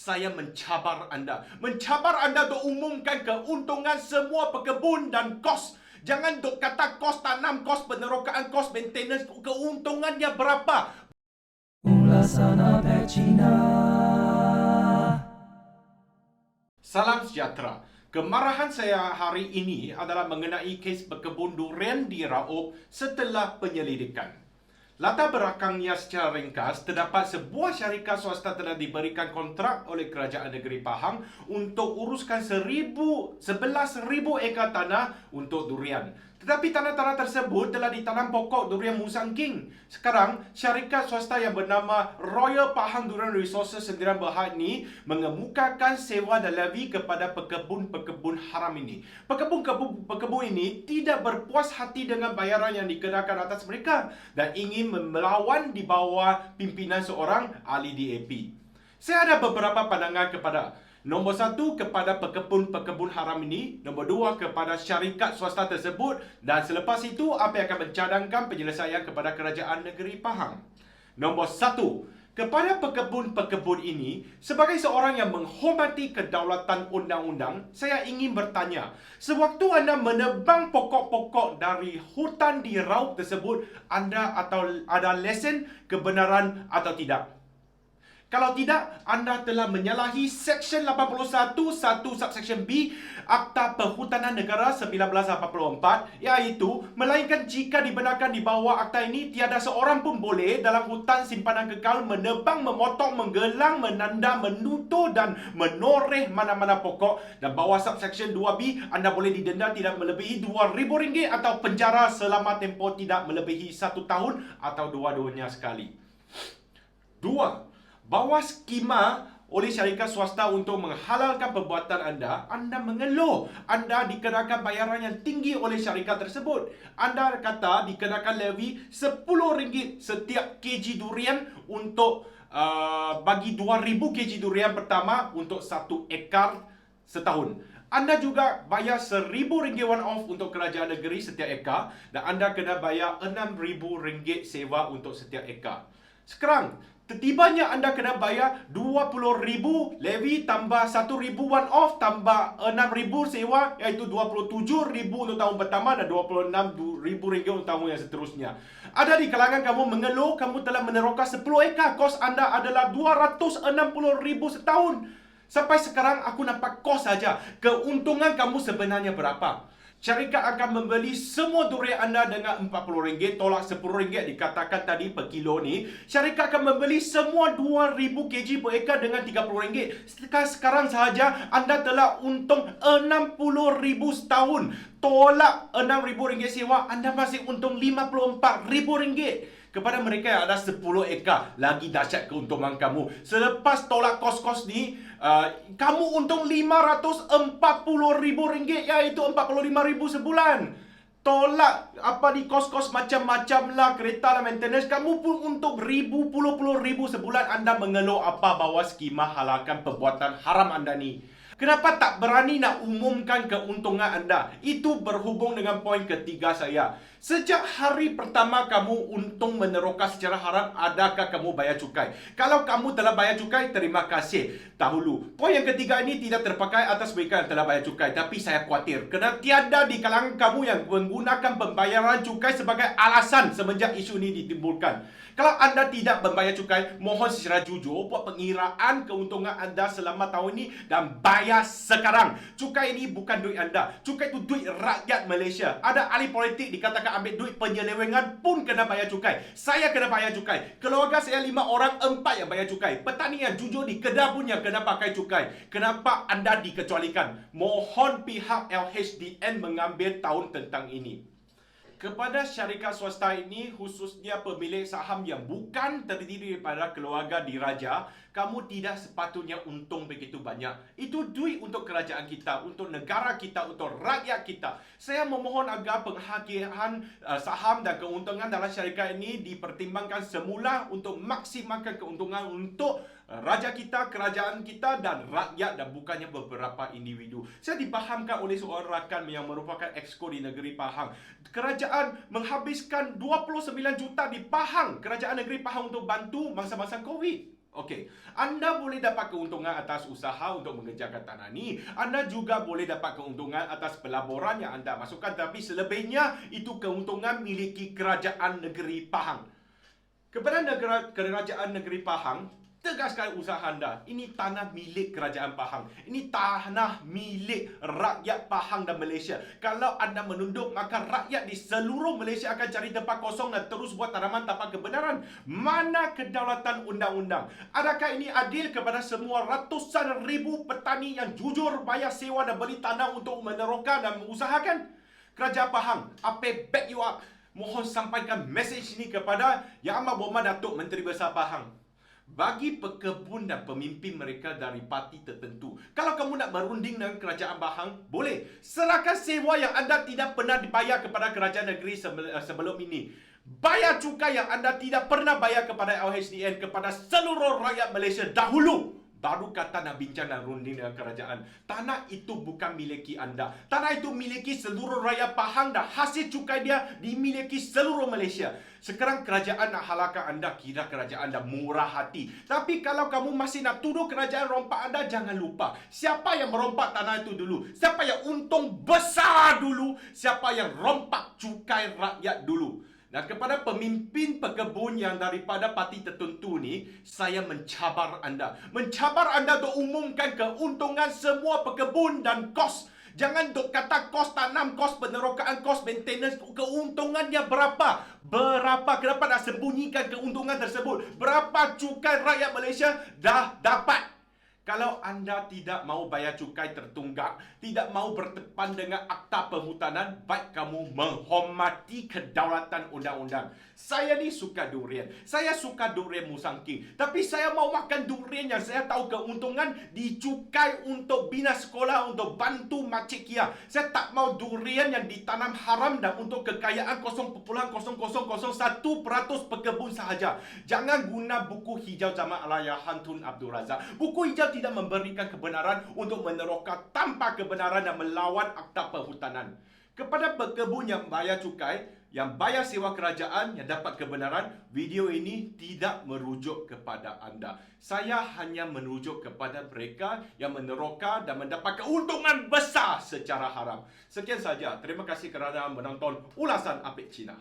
Saya mencabar anda untuk umumkan keuntungan semua pekebun dan kos. Jangan duk kata kos tanam, kos penerokaan, kos maintenance, keuntungannya berapa. Ulasan Apecina. Salam sejahtera. Kemarahan saya hari ini adalah mengenai kes pekebun durian di Raub setelah penyelidikan. Latar belakangnya secara ringkas, terdapat sebuah syarikat swasta telah diberikan kontrak oleh Kerajaan Negeri Pahang untuk uruskan 11,000 ekar tanah untuk durian. Tetapi tanah-tanah tersebut telah ditanam pokok durian Musang King. Sekarang, syarikat swasta yang bernama Royal Pahang Durian Resources Sdn Bhd ini mengemukakan sewa dan levy kepada pekebun-pekebun haram ini. Pekebun ini tidak berpuas hati dengan bayaran yang dikenakan atas mereka dan ingin melawan di bawah pimpinan seorang ahli DAP. Saya ada beberapa pandangan kepada nombor satu, kepada pekebun-pekebun haram ini. Nombor dua, kepada syarikat swasta tersebut. Dan selepas itu, apa yang akan mencadangkan penyelesaian kepada Kerajaan Negeri Pahang. Nombor satu, kepada pekebun-pekebun ini, sebagai seorang yang menghormati kedaulatan undang-undang, saya ingin bertanya, sewaktu anda menebang pokok-pokok dari hutan di Raub tersebut, anda ada lesen kebenaran atau tidak? Kalau tidak, anda telah menyalahi Seksyen 81 1 Subsection B Akta Perhutanan Negara 1984, iaitu melainkan jika dibenarkan di bawah akta ini, tiada seorang pun boleh dalam hutan simpanan kekal menebang, memotong, menggelang, menanda, menutur dan menoreh mana-mana pokok. Dan bawah Subsection 2B, anda boleh didenda tidak melebihi RM2,000 atau penjara selama tempoh tidak melebihi 1 tahun atau dua-duanya sekali. Dua, bawah skema oleh syarikat swasta untuk menghalalkan perbuatan anda mengeluh anda dikenakan bayaran yang tinggi oleh syarikat tersebut. Anda kata dikenakan levy RM10 setiap kg durian untuk bagi 2,000 kg durian pertama untuk 1 ekar setahun. Anda juga bayar RM1,000 one off untuk kerajaan negeri setiap ekar dan anda kena bayar RM6,000 sewa untuk setiap ekar. Sekarang, tetibanya anda kena bayar RM20,000 levy tambah RM1,000 one off tambah RM6,000 sewa, iaitu RM27,000 untuk tahun pertama dan RM26,000 untuk tahun yang seterusnya. Ada di kalangan kamu mengeluh kamu telah meneroka 10 ekar, kos anda adalah RM260,000 setahun. Sampai sekarang aku nampak kos saja. Keuntungan kamu sebenarnya berapa? Syarikat akan membeli semua durian anda dengan RM40, tolak RM10 dikatakan tadi per kilo ni. Syarikat akan membeli semua 2,000 kg per ekar dengan RM30. Sekarang sahaja anda telah untung RM60,000 setahun. Tolak RM6,000 sewa, anda masih untung RM54,000. Kepada mereka yang ada 10 ekar, lagi dahsyat keuntungan kamu. Selepas tolak kos-kos ni, kamu untung RM540,000, iaitu RM45,000 sebulan. Tolak di kos-kos macam-macam lah, kereta lah, maintenance, kamu pun untung RM10,000 sebulan. Anda mengeluh apa bawah skema halalkan perbuatan haram anda ni? Kenapa tak berani nak umumkan keuntungan anda? Itu berhubung dengan poin ketiga saya. Sejak hari pertama kamu untung meneroka secara haram, adakah kamu bayar cukai? Kalau kamu telah bayar cukai, terima kasih dahulu. Poin yang ketiga ini tidak terpakai atas mereka yang telah bayar cukai. Tapi saya khawatir kerana tiada di kalangan kamu yang menggunakan pembayaran cukai sebagai alasan semenjak isu ini ditimbulkan. Kalau anda tidak membayar cukai, mohon secara jujur buat pengiraan keuntungan anda selama tahun ini dan bayar sekarang. Cukai ini bukan duit anda. Cukai itu duit rakyat Malaysia. Ada ahli politik dikatakan ambil duit penyelewengan pun kena bayar cukai. Saya kena bayar cukai. Keluarga saya 5 orang, 4 yang bayar cukai. Petani yang jujur di Kedah pun yang kena pakai cukai. Kenapa anda dikecualikan? Mohon pihak LHDN mengambil tahun tentang ini. Kepada syarikat swasta ini, khususnya pemilik saham yang bukan terdiri daripada keluarga diraja, kamu tidak sepatutnya untung begitu banyak. Itu duit untuk kerajaan kita, untuk negara kita, untuk rakyat kita. Saya memohon agar penghargaan saham dan keuntungan dalam syarikat ini dipertimbangkan semula untuk maksimalkan keuntungan untuk raja kita, kerajaan kita dan rakyat dan bukannya beberapa individu. Saya dipahamkan oleh seorang rakan yang merupakan exco di negeri Pahang. Kerajaan menghabiskan 29 juta di Pahang, kerajaan negeri Pahang, untuk bantu masa-masa COVID. Okey, anda boleh dapat keuntungan atas usaha untuk mengerjakan tanah ni. Anda juga boleh dapat keuntungan atas pelaburan yang anda masukkan. Tapi selebihnya, itu keuntungan miliki kerajaan negeri Pahang. Kepada kerajaan negeri Pahang, tegaskan usaha anda. Ini tanah milik kerajaan Pahang. Ini tanah milik rakyat Pahang dan Malaysia. Kalau anda menunduk, maka rakyat di seluruh Malaysia akan cari tempat kosong dan terus buat tanaman tanpa kebenaran. Mana kedaulatan undang-undang? Adakah ini adil kepada semua ratusan ribu petani yang jujur bayar sewa dan beli tanah untuk meneroka dan mengusahakan? Kerajaan Pahang, apa back you up? Mohon sampaikan mesej ini kepada Yang Amat Berhormat Datuk Menteri Besar Pahang. Bagi pekebun dan pemimpin mereka dari parti tertentu, kalau kamu nak berunding dengan kerajaan Pahang, boleh. Serahkan sewa yang anda tidak pernah dibayar kepada kerajaan negeri sebelum ini. Bayar cukai yang anda tidak pernah bayar kepada LHDN, kepada seluruh rakyat Malaysia dahulu. Baru kata nak bincang dan runding dengan kerajaan. Tanah itu bukan miliki anda. Tanah itu miliki seluruh rakyat Pahang dan hasil cukai dia dimiliki seluruh Malaysia. Sekarang kerajaan nak halalkan anda, kira kerajaan anda murah hati. Tapi kalau kamu masih nak tuduh kerajaan rompak anda, jangan lupa siapa yang merompak tanah itu dulu. Siapa yang untung besar dulu. Siapa yang rompak cukai rakyat dulu. Dan kepada pemimpin pekebun yang daripada parti tertentu ni, saya mencabar anda. Mencabar anda untuk umumkan keuntungan semua pekebun dan kos. Jangan duk kata kos tanam, kos penerokaan, kos maintenance. Keuntungannya berapa? Berapa? Kenapa nak sembunyikan keuntungan tersebut? Berapa cukai rakyat Malaysia dah dapat? Kalau anda tidak mau bayar cukai tertunggak, tidak mau bertepan dengan akta perhutanan, baik kamu menghormati kedaulatan undang-undang. Saya ni suka durian. Saya suka durian Musang King. Tapi saya mau makan durian yang saya tahu keuntungan dicukai untuk bina sekolah, untuk bantu Makcik Kia. Saya tak mau durian yang ditanam haram dan untuk kekayaan 0.0001% pekebun sahaja. Jangan guna buku hijau zaman Allahyarham Tun Abdul Razak. Buku hijau tidak memberikan kebenaran untuk meneroka tanpa kebenaran dan melawan akta perhutanan. Kepada pekebun yang bayar cukai, yang bayar sewa kerajaan, yang dapat kebenaran, video ini tidak merujuk kepada anda. Saya hanya merujuk kepada mereka yang meneroka dan mendapat keuntungan besar secara haram. Sekian saja. Terima kasih kerana menonton ulasan Apek Cina.